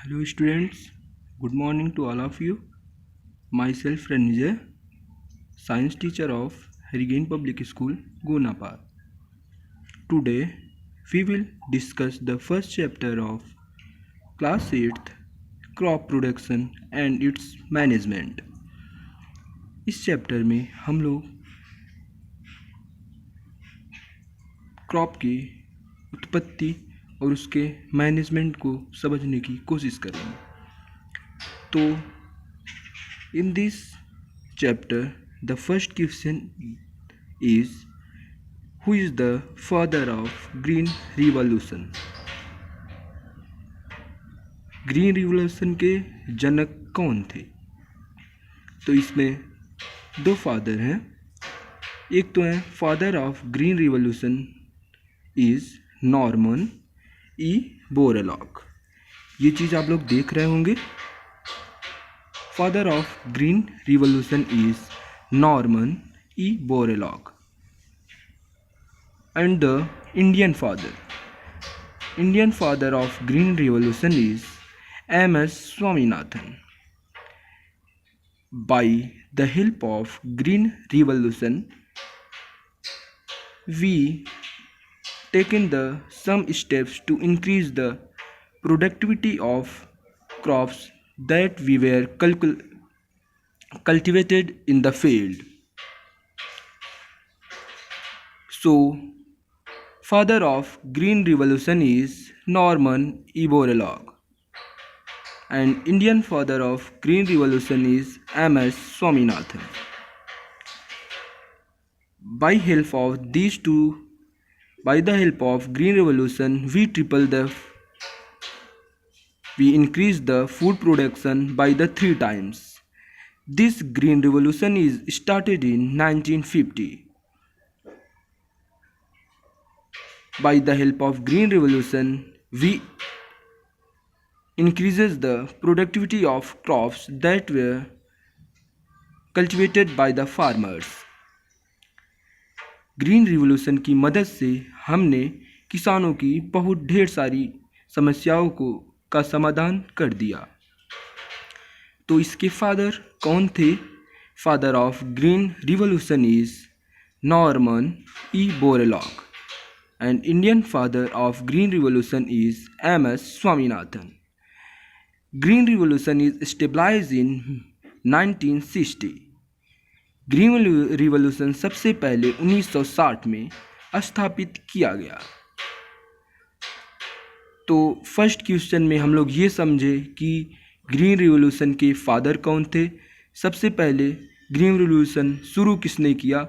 Hello students, good morning to all of you. Myself Ranjay, science teacher of Harigain Public School, Gunapar. Today we will discuss the first chapter of class 8th crop production and its management. इस chapter में हम लोग crop की उत्पत्ति और उसके management को समझने की कोशिश करेंगे. तो in this chapter the first question is who is the father of green revolution. Green revolution के जनक कौन थे? तो इसमें दो फादर हैं. एक तो है father of green revolution is Norman E Borlaug. ये चीज़ आप लोग देख रहे होंगे. Father of green revolution is Norman E Borlaug. And the Indian father of green revolution is M.S. Swaminathan. By the help of green revolution, we taken the some steps to increase the productivity of crops that we were cultivated in the field. So, father of green revolution is Norman E. Borlaug. And Indian father of green revolution is M.S. Swaminathan. By the help of green revolution, we increase the food production by the 3 times. This green revolution is started in 1950. By the help of green revolution, we increases the productivity of crops that were cultivated by the farmers. Green revolution की मदद से हमने किसानों की बहुत ढेर सारी समस्याओं का समाधान कर दिया. तो इसके फादर कौन थे? Father of green revolution is Norman E Borlaug and Indian father of green revolution is M.S. Swaminathan. Green revolution is stabilise in 1960. Green revolution सबसे पहले 1960 में स्थापित किया गया. तो फर्स्ट क्वेश्चन में हम लोग ये समझे कि ग्रीन रिवॉल्यूशन के फादर कौन थे. सबसे पहले ग्रीन रिवॉल्यूशन शुरू किसने किया?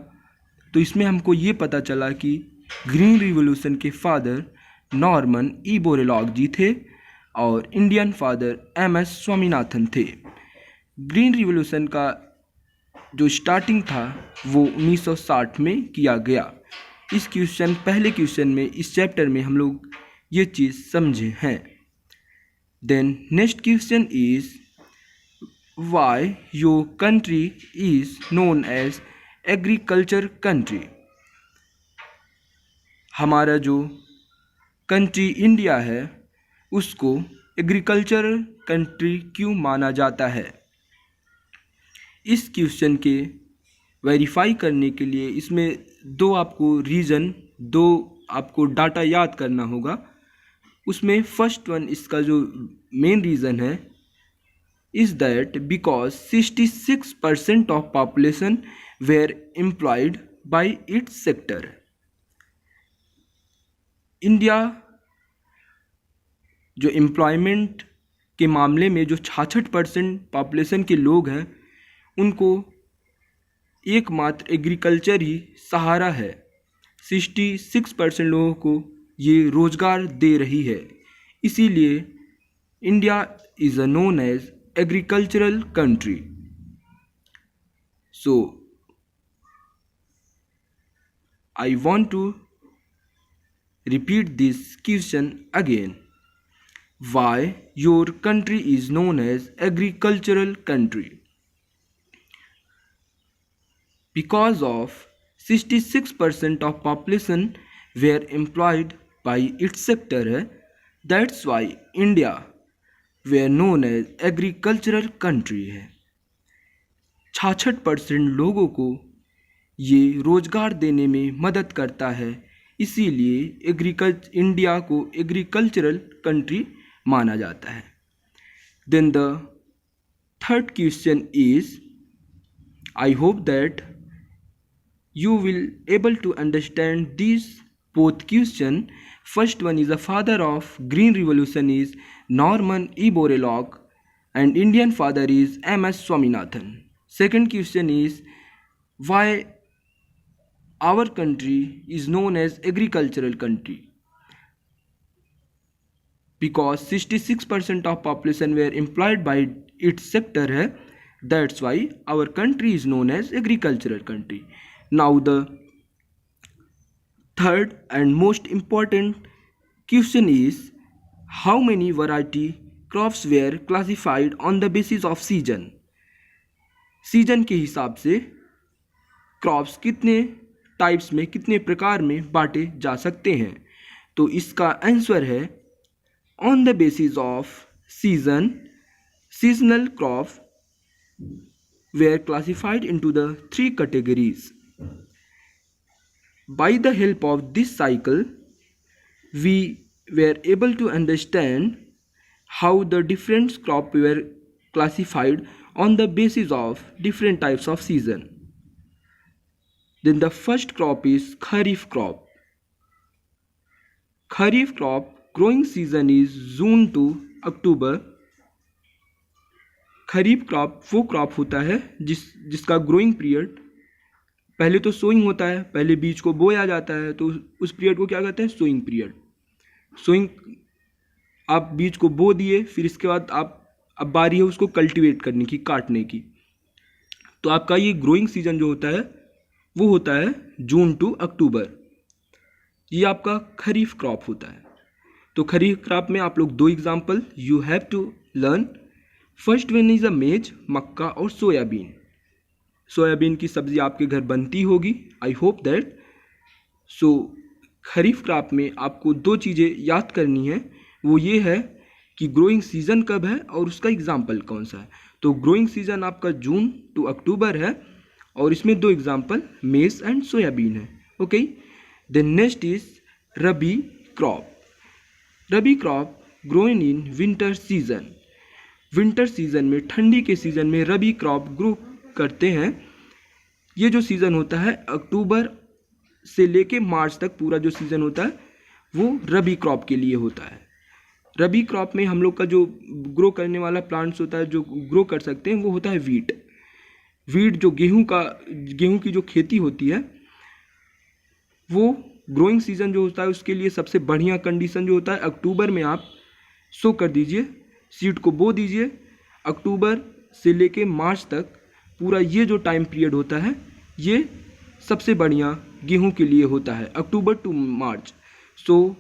तो इसमें हमको ये पता चला कि ग्रीन रिवॉल्यूशन के फादर नॉर्मन ई बोरलॉग जी थे और इंडियन फादर M.S. स्वामीनाथन थे. ग्रीन रिवॉल्यूशन का जो स्टार्टिंग था वो 1960 में किया गया. पहले क्वेश्चन में इस चैप्टर में हम लोग ये चीज़ समझे हैं. Then next question is why your country is known as agriculture country. हमारा जो कंट्री इंडिया है उसको एग्रीकल्चरल कंट्री क्यों माना जाता है? इस क्वेश्चन के वेरीफाई करने के लिए इसमें दो आपको डाटा याद करना होगा. उसमें फर्स्ट वन इसका जो मेन रीज़न है is that because 66% of population were employed by its sector. India जो एम्प्लॉयमेंट के मामले में जो 66% पॉपुलेशन के लोग हैं उनको एकमात्र एग्रीकल्चर ही सहारा है. 66% लोगों को ये रोज़गार दे रही है. इसीलिए India is known as agricultural country. So I want to repeat this question again. Why your country is known as agricultural country? Because of 66% of population were employed by its sector. That's why India were known as agricultural country है। 66% लोगों को ये रोजगार देने में मदद करता है, इसीलिए इंडिया को एग्रीकल्चरल कंट्री माना जाता है। Then the third question is, I hope that you will able to understand these both question. First one is the father of green revolution is Norman E. Borlaug and Indian father is M.S. Swaminathan. Second question is, why our country is known as agricultural country? Because 66% of population were employed by its sector है, that's why our country is known as agricultural country. Now the third and most important question is, how many variety crops were classified on the basis of season? Season के हिसाब से crops कितने types में, कितने प्रकार में बांटे जा सकते हैं? तो इसका आंसर है, on the basis off season, seasonal crops were classified into the 3 categories. By the help of this cycle, we were able to understand how the different crops were classified on the basis of different types of season. Then the first crop is Kharif crop. Kharif crop growing season is June to October. Kharif crop वो crop होता है जिसका growing period, पहले तो sowing होता है, पहले बीज को बोया जाता है, तो उस पीरियड को क्या कहते हैं? Sowing period. सोइंग, आप बीज को बो दिए, फिर इसके बाद अब बारी है उसको कल्टीवेट करने की, काटने की। तो आपका ये ग्रोइंग सीजन जो होता है वो होता है जून टू अक्टूबर। ये आपका खरीफ क्रॉप होता है। तो खरीफ क्रॉप में आप लोग 2 example you have to learn. First one is a maize, मक्का और सोयाबीन। सोयाबीन की सब्ज़ी आपके घर बनती होगी, आई hope that. So kharif crop में आपको 2 चीज़ें याद करनी है, वो ये है कि ग्रोइंग सीजन कब है और उसका एग्जाम्पल कौन सा है। तो ग्रोइंग सीजन आपका जून टू अक्टूबर है और इसमें 2 एग्जाम्पल मेज एंड सोयाबीन है। Okay, then next is rabi crop. Rabi crop growing in winter season. Winter season में, ठंडी के सीजन में रबी क्रॉप ग्रो करते हैं। ये जो सीज़न होता है अक्टूबर से लेके मार्च तक, पूरा जो सीज़न होता है वो रबी क्रॉप के लिए होता है। रबी क्रॉप में हम लोग का जो ग्रो करने वाला प्लांट्स होता है, जो ग्रो कर सकते हैं, वो होता है वीट। वीट जो गेहूं की जो खेती होती है, वो ग्रोइंग सीजन जो होता है उसके लिए सबसे बढ़िया कंडीशन जो होता है, अक्टूबर में आप सो कर दीजिए, सीड को बो दीजिए। अक्टूबर से लेके मार्च तक पूरा ये जो टाइम पीरियड होता है, ये सबसे बढ़िया गेहूं के लिए होता है, October to March. So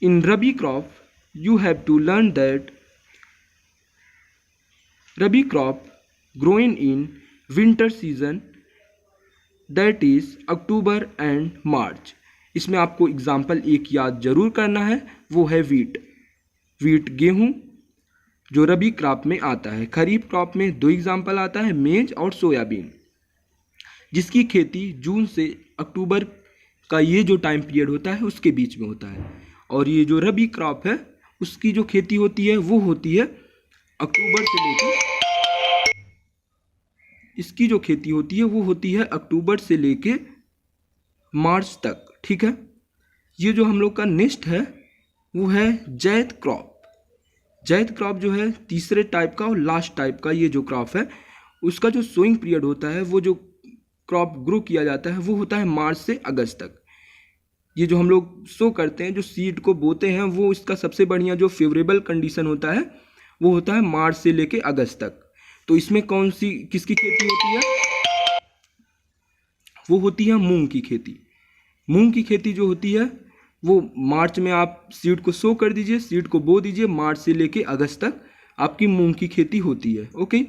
in rabi crop you have to learn that rabi crop growing in winter season, that is October and March. इसमें आपको एग्जाम्पल एक याद जरूर करना है, वो है वीट। वीट गेहूं जो रबी क्रॉप में आता है। खरीफ क्रॉप में 2 एग्जाम्पल आता है, मेज और सोयाबीन, जिसकी खेती जून से अक्टूबर का ये जो टाइम पीरियड होता है उसके बीच में होता है। और ये जो रबी क्रॉप है उसकी जो खेती होती है वो होती है अक्टूबर से लेके, इसकी जो खेती होती है वो होती है अक्टूबर से लेके मार्च तक। ठीक है, ये जो हम लोग का नेक्स्ट है वो है जैद क्रॉप। जैद क्रॉप जो है तीसरे टाइप का और लास्ट टाइप का ये जो क्रॉप है, उसका जो सोइंग पीरियड होता है, वो जो क्रॉप ग्रो किया जाता है वो होता है मार्च से अगस्त तक। ये जो हम लोग सो करते हैं, जो सीड को बोते हैं, वो इसका सबसे बढ़िया जो फेवरेबल कंडीशन होता है वो होता है मार्च से लेके अगस्त तक। तो इसमें किसकी खेती होती है? वो होती है मूंग की खेती। मूंग की खेती जो होती है वो मार्च में आप सीड को सो कर दीजिए, सीड को बो दीजिए, मार्च से लेके अगस्त तक आपकी मूंग की खेती होती है। ओके,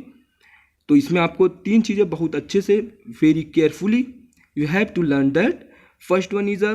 तो इसमें आपको 3 चीज़ें बहुत अच्छे से, very carefully you have to learn that. First one is a